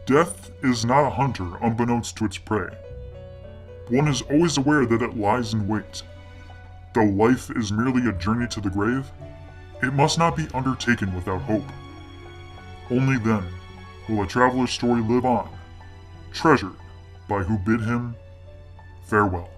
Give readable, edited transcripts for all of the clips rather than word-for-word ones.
Death is not a hunter unbeknownst to its prey. One is always aware that it lies in wait. Though life is merely a journey to the grave, it must not be undertaken without hope. Only then will a traveler's story live on, treasured by who bid him farewell.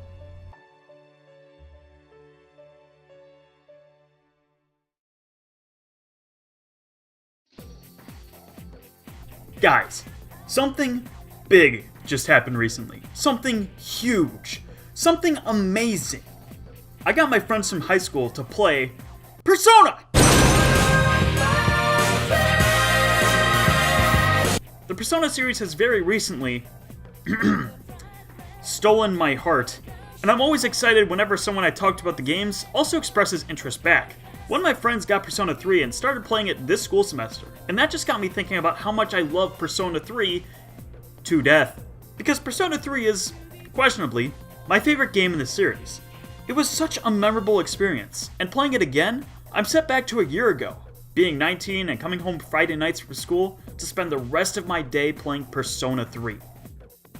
Guys, something big just happened recently. Something huge. Something amazing. I got my friends from high school to play Persona! The Persona series has very recently stolen my heart, and I'm always excited whenever someone I talked about the games also expresses interest back. One of my friends got Persona 3 and started playing it this school semester, and that just got me thinking about how much I love Persona 3 to death. Because Persona 3 is, questionably, my favorite game in the series. It was such a memorable experience, and playing it again, I'm set back to a year ago, being 19 and coming home Friday nights from school to spend the rest of my day playing Persona 3.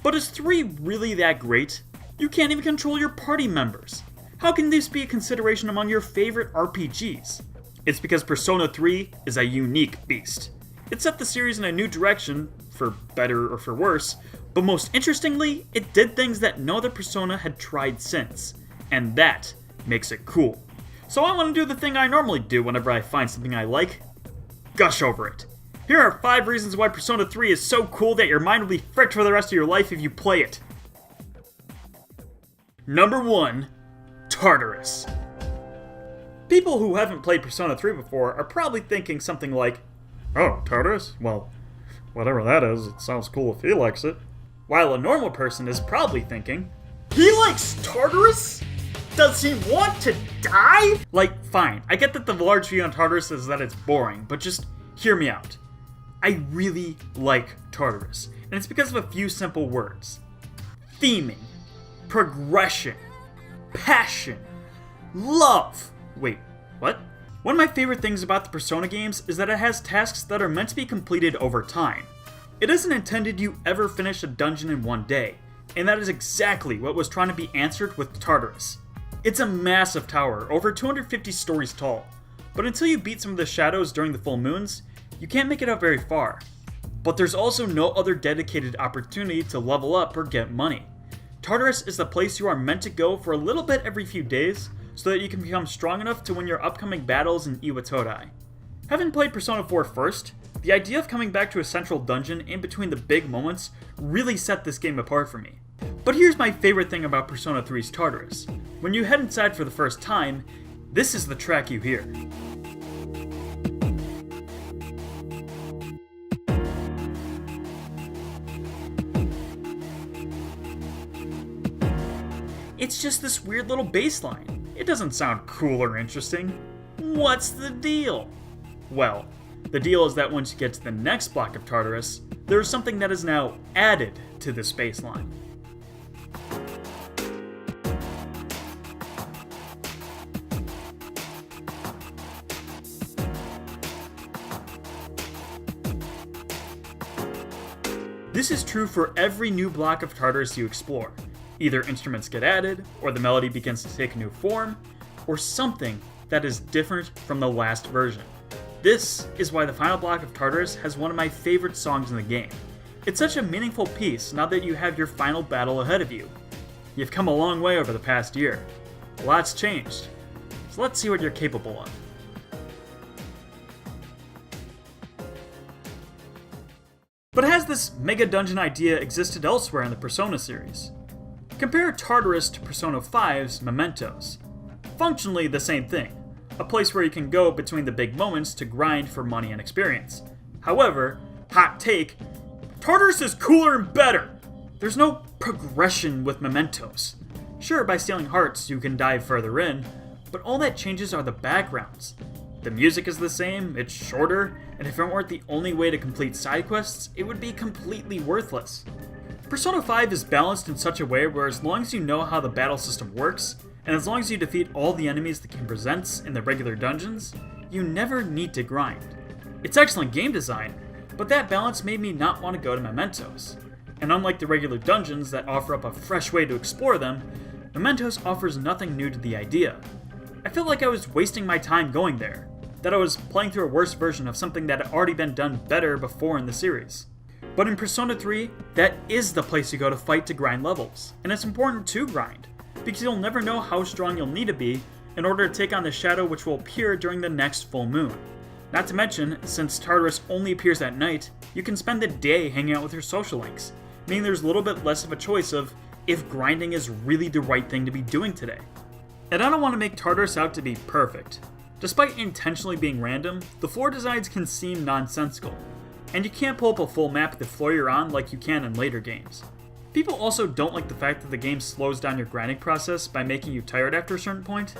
But is 3 really that great? You can't even control your party members. How can this be a consideration among your favorite RPGs? It's because Persona 3 is a unique beast. It set the series in a new direction, for better or for worse, but most interestingly, it did things that no other Persona had tried since, and that makes it cool. So I want to do the thing I normally do whenever I find something I like: gush over it. Here are 5 reasons why Persona 3 is so cool that your mind will be fricked for the rest of your life if you play it. Number 1. Tartarus. People who haven't played Persona 3 before are probably thinking something like, "Oh, Tartarus? Well, whatever that is, it sounds cool if he likes it." While a normal person is probably thinking, "He likes Tartarus? Does he want to die?" Like, fine, I get that the large view on Tartarus is that it's boring, but just hear me out. I really like Tartarus, and it's because of a few simple words. Theming, progression, passion, love. Wait, what? One of my favorite things about the Persona games is that it has tasks that are meant to be completed over time. It isn't intended you ever finish a dungeon in one day, and that is exactly what was trying to be answered with Tartarus. It's a massive tower, over 250 stories tall, but until you beat some of the shadows during the full moons, you can't make it up very far. But there's also no other dedicated opportunity to level up or get money. Tartarus is the place you are meant to go for a little bit every few days, so that you can become strong enough to win your upcoming battles in Iwatodai. Having played Persona 4 first, the idea of coming back to a central dungeon in between the big moments really set this game apart for me. But here's my favorite thing about Persona 3's Tartarus. When you head inside for the first time, this is the track you hear. It's just this weird little bass line. It doesn't sound cool or interesting. What's the deal? Well, the deal is that once you get to the next block of Tartarus, there is something that is now added to this bass line. This is true for every new block of Tartarus you explore. Either instruments get added, or the melody begins to take a new form, or something that is different from the last version. This is why the final block of Tartarus has one of my favorite songs in the game. It's such a meaningful piece now that you have your final battle ahead of you. You've come a long way over the past year. A lot's changed. So let's see what you're capable of. But has this mega dungeon idea existed elsewhere in the Persona series? Compare Tartarus to Persona 5's Mementos. Functionally the same thing, a place where you can go between the big moments to grind for money and experience. However, hot take, Tartarus is cooler and better! There's no progression with Mementos. Sure, by stealing hearts you can dive further in, but all that changes are the backgrounds. The music is the same, it's shorter, and if it weren't the only way to complete side quests, it would be completely worthless. Persona 5 is balanced in such a way where as long as you know how the battle system works, and as long as you defeat all the enemies the game presents in the regular dungeons, you never need to grind. It's excellent game design, but that balance made me not want to go to Mementos. And unlike the regular dungeons that offer up a fresh way to explore them, Mementos offers nothing new to the idea. I felt like I was wasting my time going there, that I was playing through a worse version of something that had already been done better before in the series. But in Persona 3, that is the place you go to fight to grind levels, and it's important to grind, because you'll never know how strong you'll need to be in order to take on the shadow which will appear during the next full moon. Not to mention, since Tartarus only appears at night, you can spend the day hanging out with your social links, meaning there's a little bit less of a choice of if grinding is really the right thing to be doing today. And I don't want to make Tartarus out to be perfect. Despite intentionally being random, the floor designs can seem nonsensical, and you can't pull up a full map of the floor you're on like you can in later games. People also don't like the fact that the game slows down your grinding process by making you tired after a certain point,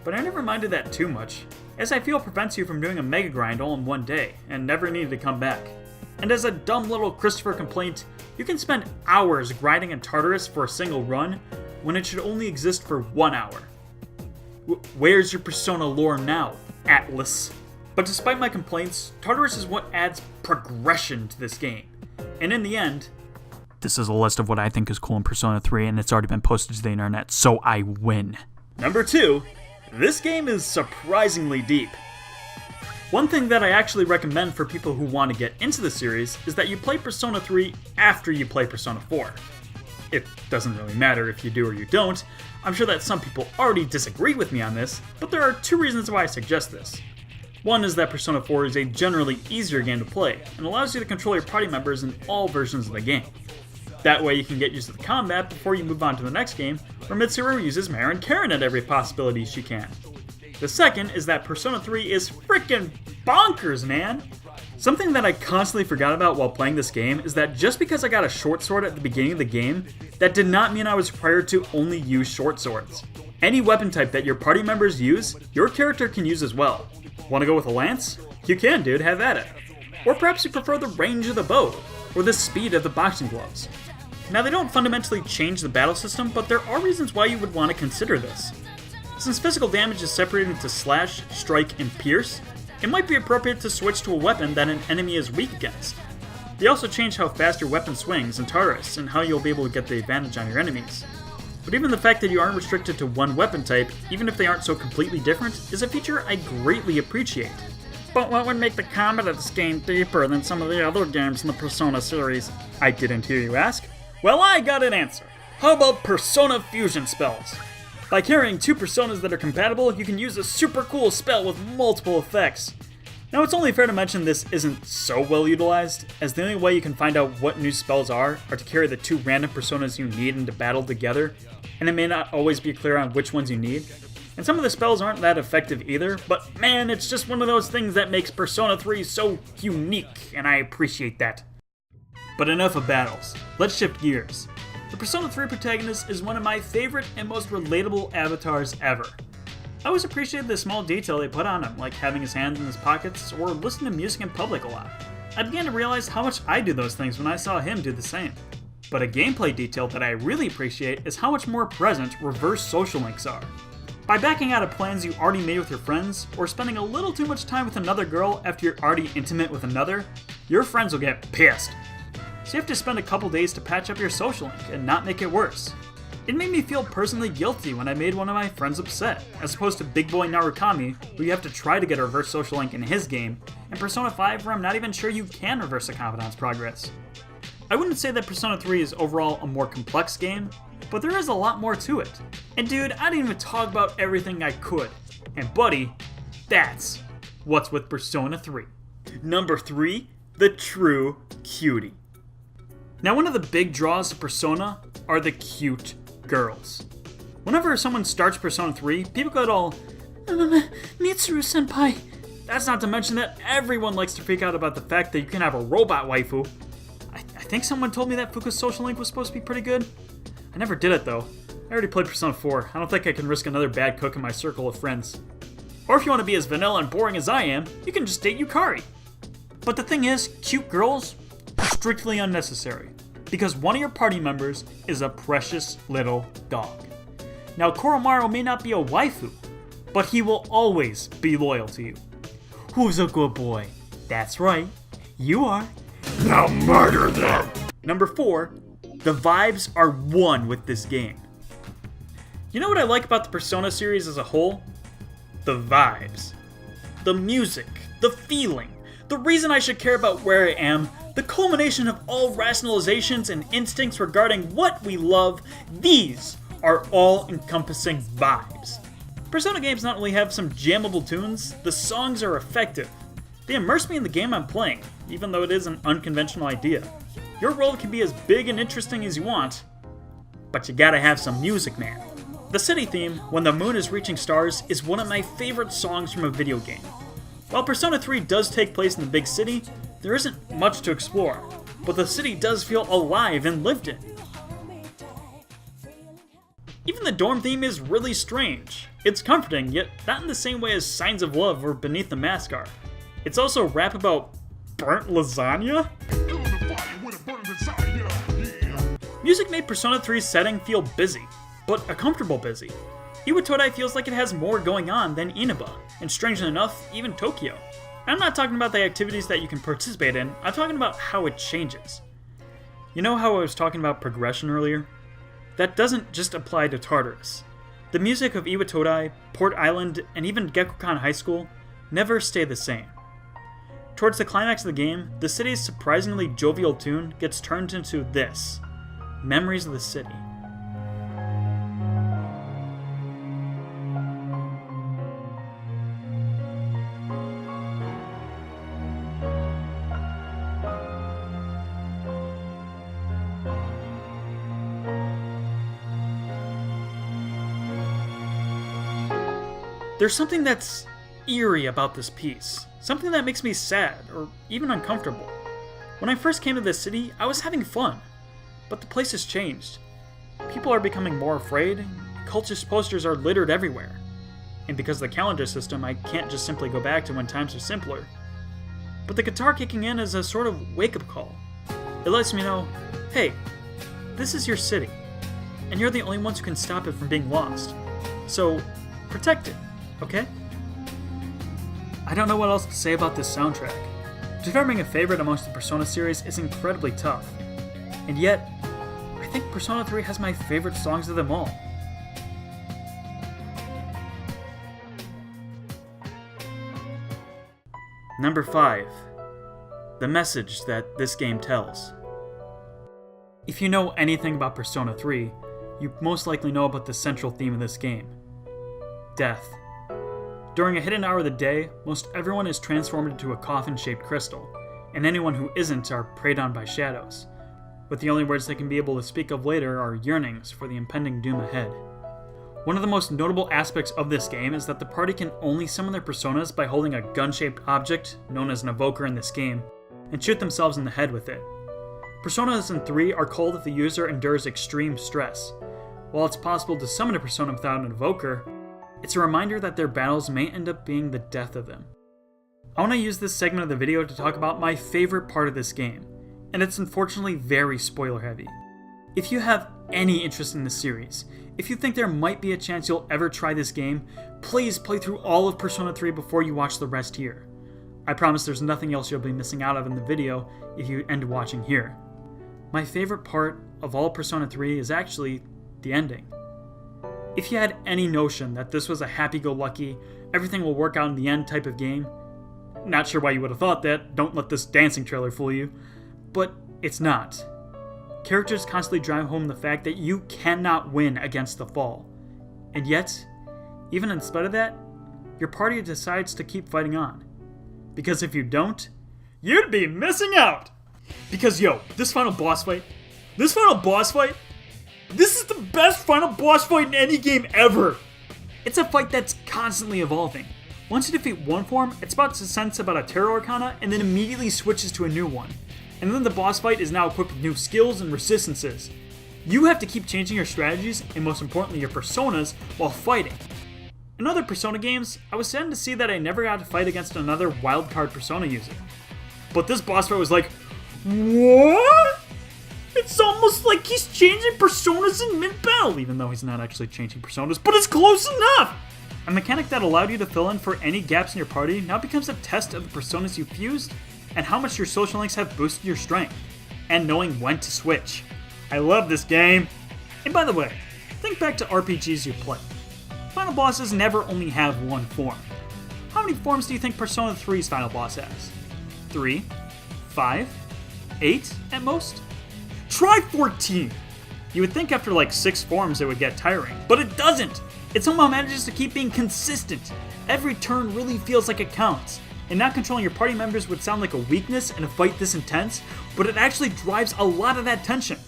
but I never minded that too much, as I feel it prevents you from doing a mega grind all in one day and never needing to come back. And as a dumb little Christopher complaint, you can spend hours grinding in Tartarus for a single run when it should only exist for 1 hour. Where's your Persona lore now, Atlas? But despite my complaints, Tartarus is what adds progression to this game. And in the end, this is a list of what I think is cool in Persona 3, and it's already been posted to the internet, so I win. Number 2, this game is surprisingly deep. One thing that I actually recommend for people who want to get into the series is that you play Persona 3 after you play Persona 4. It doesn't really matter if you do or you don't. I'm sure that some people already disagree with me on this, but there are 2 reasons why I suggest this. One is that Persona 4 is a generally easier game to play, and allows you to control your party members in all versions of the game. That way you can get used to the combat before you move on to the next game, where Mitsuru uses Mare and Karen at every possibility she can. The second is that Persona 3 is frickin' bonkers, man! Something that I constantly forgot about while playing this game is that just because I got a short sword at the beginning of the game, that did not mean I was required to only use short swords. Any weapon type that your party members use, your character can use as well. Want to go with a lance? You can, dude, have at it. Or perhaps you prefer the range of the bow, or the speed of the boxing gloves. Now, they don't fundamentally change the battle system, but there are reasons why you would want to consider this. Since physical damage is separated into slash, strike, and pierce, it might be appropriate to switch to a weapon that an enemy is weak against. They also change how fast your weapon swings in Tartarus, and how you'll be able to get the advantage on your enemies. But even the fact that you aren't restricted to one weapon type, even if they aren't so completely different, is a feature I greatly appreciate. But what would make the combat of this game deeper than some of the other games in the Persona series? I didn't hear you ask. Well, I got an answer. How about Persona fusion spells? By carrying 2 personas that are compatible, you can use a super cool spell with multiple effects. Now, it's only fair to mention this isn't so well utilized, as the only way you can find out what new spells are to carry the 2 random personas you need into battle together, and it may not always be clear on which ones you need. And some of the spells aren't that effective either, but man, it's just one of those things that makes Persona 3 so unique, and I appreciate that. But enough of battles. Let's shift gears. The Persona 3 protagonist is one of my favorite and most relatable avatars ever. I always appreciated the small detail they put on him, like having his hands in his pockets or listening to music in public a lot. I began to realize how much I do those things when I saw him do the same. But a gameplay detail that I really appreciate is how much more present reverse social links are. By backing out of plans you already made with your friends, or spending a little too much time with another girl after you're already intimate with another, your friends will get pissed. So you have to spend a couple days to patch up your social link and not make it worse. It made me feel personally guilty when I made one of my friends upset, as opposed to Big Boy Narukami, where you have to try to get a reverse social link in his game, and Persona 5 where I'm not even sure you can reverse a confidant's progress. I wouldn't say that Persona 3 is overall a more complex game, but there is a lot more to it. And dude, I didn't even talk about everything I could. And buddy, that's what's with Persona 3. Number 3, the true cutie. Now, one of the big draws of Persona are the cute girls. Whenever someone starts Persona 3, people get all, Mitsuru-senpai. That's not to mention that everyone likes to freak out about the fact that you can have a robot waifu. I think someone told me that Fuka's social link was supposed to be pretty good. I never did it though. I already played Persona 4. I don't think I can risk another bad cook in my circle of friends. Or if you want to be as vanilla and boring as I am, you can just date Yukari. But the thing is, cute girls are strictly unnecessary, because one of your party members is a precious little dog. Now, Koromaru may not be a waifu, but he will always be loyal to you. Who's a good boy? That's right, you are. Now murder them! Number 4, the vibes are one with this game. You know what I like about the Persona series as a whole? The vibes. The music, the feeling, the reason I should care about where I am, the culmination of all rationalizations and instincts regarding what we love, these are all-encompassing vibes. Persona games not only have some jammable tunes, the songs are effective. They immerse me in the game I'm playing, even though it is an unconventional idea. Your world can be as big and interesting as you want, but you gotta have some music, man. The city theme, When the Moon is Reaching Stars, is one of my favorite songs from a video game. While Persona 3 does take place in the big city, there isn't much to explore, but the city does feel alive and lived in. Even the dorm theme is really strange. It's comforting, yet not in the same way as Signs of Love or Beneath the Mask are. It's also rap about burnt lasagna? Music made Persona 3's setting feel busy, but a comfortable busy. Iwatodai feels like it has more going on than Inaba, and strangely enough, even Tokyo. I'm not talking about the activities that you can participate in, I'm talking about how it changes. You know how I was talking about progression earlier? That doesn't just apply to Tartarus. The music of Iwatodai, Port Island, and even Gekkoukan High School never stay the same. Towards the climax of the game, the city's surprisingly jovial tune gets turned into this, Memories of the City. There's something that's eerie about this piece, something that makes me sad, or even uncomfortable. When I first came to this city, I was having fun, but the place has changed. People are becoming more afraid, cultist posters are littered everywhere, and because of the calendar system, I can't just simply go back to when times were simpler. But the guitar kicking in is a sort of wake-up call. It lets me know, hey, this is your city, and you're the only ones who can stop it from being lost. So, protect it. Okay? I don't know what else to say about this soundtrack. Determining a favorite amongst the Persona series is incredibly tough. And yet, I think Persona 3 has my favorite songs of them all. Number 5. The message that this game tells. If you know anything about Persona 3, you most likely know about the central theme of this game. Death. During a hidden hour of the day, most everyone is transformed into a coffin-shaped crystal, and anyone who isn't are preyed on by shadows, with the only words they can be able to speak of later are yearnings for the impending doom ahead. One of the most notable aspects of this game is that the party can only summon their personas by holding a gun-shaped object, known as an evoker in this game, and shoot themselves in the head with it. Personas in 3 are called if the user endures extreme stress. While it's possible to summon a persona without an evoker, it's a reminder that their battles may end up being the death of them. I want to use this segment of the video to talk about my favorite part of this game, and it's unfortunately very spoiler heavy. If you have any interest in this series, if you think there might be a chance you'll ever try this game, please play through all of Persona 3 before you watch the rest here. I promise there's nothing else you'll be missing out of in the video if you end watching here. My favorite part of all Persona 3 is actually the ending. If you had any notion that this was a happy-go-lucky, everything will work out in the end type of game, not sure why you would have thought that, don't let this dancing trailer fool you, but it's not. Characters constantly drive home the fact that you cannot win against the fall, and yet, even in spite of that, your party decides to keep fighting on. Because if you don't, you'd be missing out! Because this final boss fight, this is the best final boss fight in any game ever! It's a fight that's constantly evolving. Once you defeat one form, it's about to sense about a Terror Arcana and then immediately switches to a new one. And then the boss fight is now equipped with new skills and resistances. You have to keep changing your strategies, and most importantly your personas, while fighting. In other Persona games, I was saddened to see that I never got to fight against another wildcard Persona user. But this boss fight was like, what? It's almost like he's changing personas in mid-battle, even though he's not actually changing personas, but it's close enough! A mechanic that allowed you to fill in for any gaps in your party now becomes a test of the personas you fused and how much your social links have boosted your strength, and knowing when to switch. I love this game! And by the way, think back to RPGs you play. Final bosses never only have one form. How many forms do you think Persona 3's final boss has? 3? 5? 8 at most? Try 14! You would think after like 6 forms it would get tiring, but it doesn't! It somehow manages to keep being consistent. Every turn really feels like it counts. And not controlling your party members would sound like a weakness in a fight this intense, but it actually drives a lot of that tension.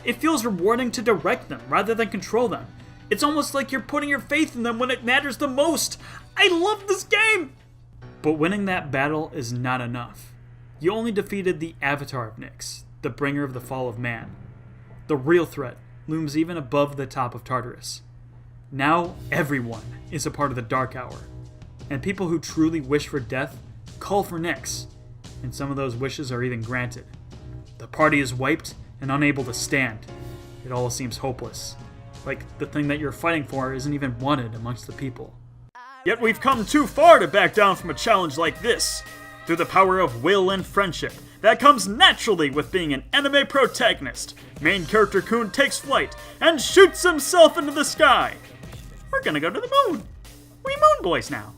It feels rewarding to direct them rather than control them. It's almost like you're putting your faith in them when it matters the most. I love this game! But winning that battle is not enough. You only defeated the avatar of Nyx, the bringer of the fall of man. The real threat looms even above the top of Tartarus. Now everyone is a part of the Dark Hour, and people who truly wish for death call for Nyx, and some of those wishes are even granted. The party is wiped and unable to stand. It all seems hopeless, like the thing that you're fighting for isn't even wanted amongst the people. Yet we've come too far to back down from a challenge like this. Through the power of will and friendship that comes naturally with being an anime protagonist, main character Kun takes flight and shoots himself into the sky. We're gonna go to the moon. We moon boys now.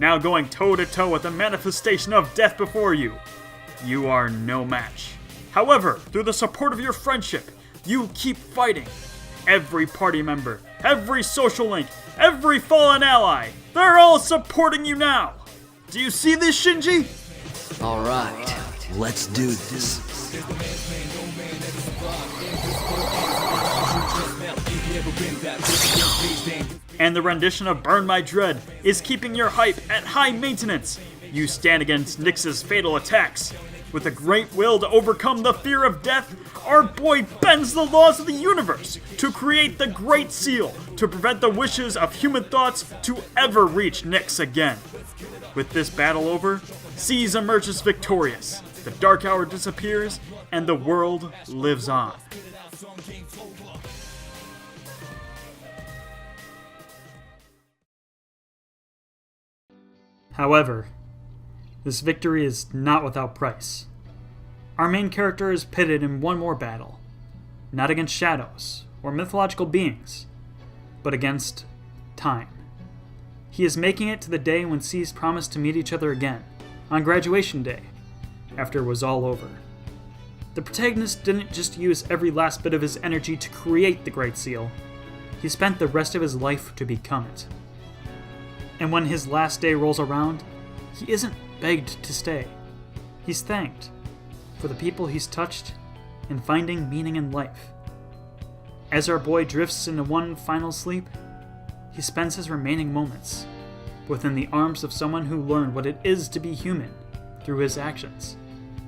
Now going toe-to-toe with the manifestation of death before you. You are no match. However, through the support of your friendship, you keep fighting. Every party member, every social link, every fallen ally, they're all supporting you now. Do you see this, Shinji? Alright, let's do this. And the rendition of Burn My Dread is keeping your hype at high maintenance. You stand against Nyx's fatal attacks. With a great will to overcome the fear of death, our boy bends the laws of the universe to create the Great Seal to prevent the wishes of human thoughts to ever reach Nyx again. With this battle over, Seas emerges victorious, the Dark Hour disappears, and the world lives on. However, this victory is not without price. Our main character is pitted in one more battle, not against shadows or mythological beings, but against time. He is making it to the day when Seas promised to meet each other again, on graduation day, after it was all over. The protagonist didn't just use every last bit of his energy to create the Great Seal, he spent the rest of his life to become it. And when his last day rolls around, he isn't begged to stay. He's thanked for the people he's touched and finding meaning in life. As our boy drifts into one final sleep, he spends his remaining moments within the arms of someone who learned what it is to be human through his actions,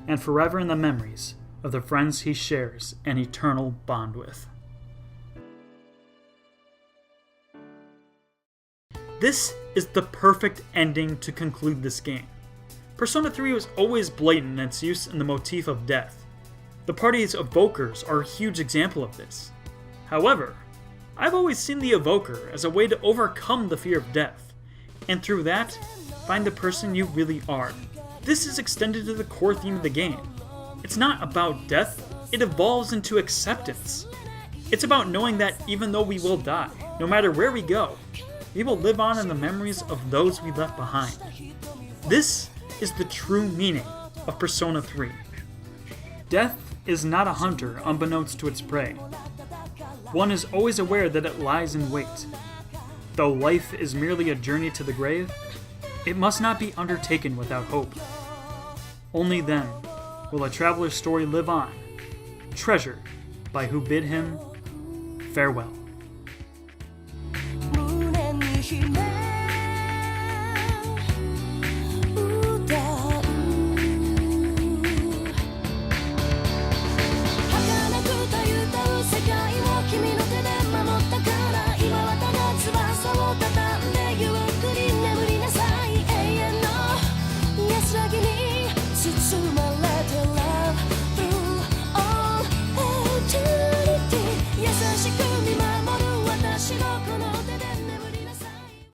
and forever in the memories of the friends he shares an eternal bond with. This is the perfect ending to conclude this game. Persona 3 was always blatant in its use in the motif of death. The party's evokers are a huge example of this. However, I've always seen the evoker as a way to overcome the fear of death, and through that, find the person you really are. This is extended to the core theme of the game. It's not about death, it evolves into acceptance. It's about knowing that even though we will die, no matter where we go, we will live on in the memories of those we left behind. This is the true meaning of Persona 3. Death is not a hunter unbeknownst to its prey. One is always aware that it lies in wait. Though life is merely a journey to the grave, it must not be undertaken without hope. Only then will a traveler's story live on, treasured by who bid him farewell. Eternity 優しく見守る私のこの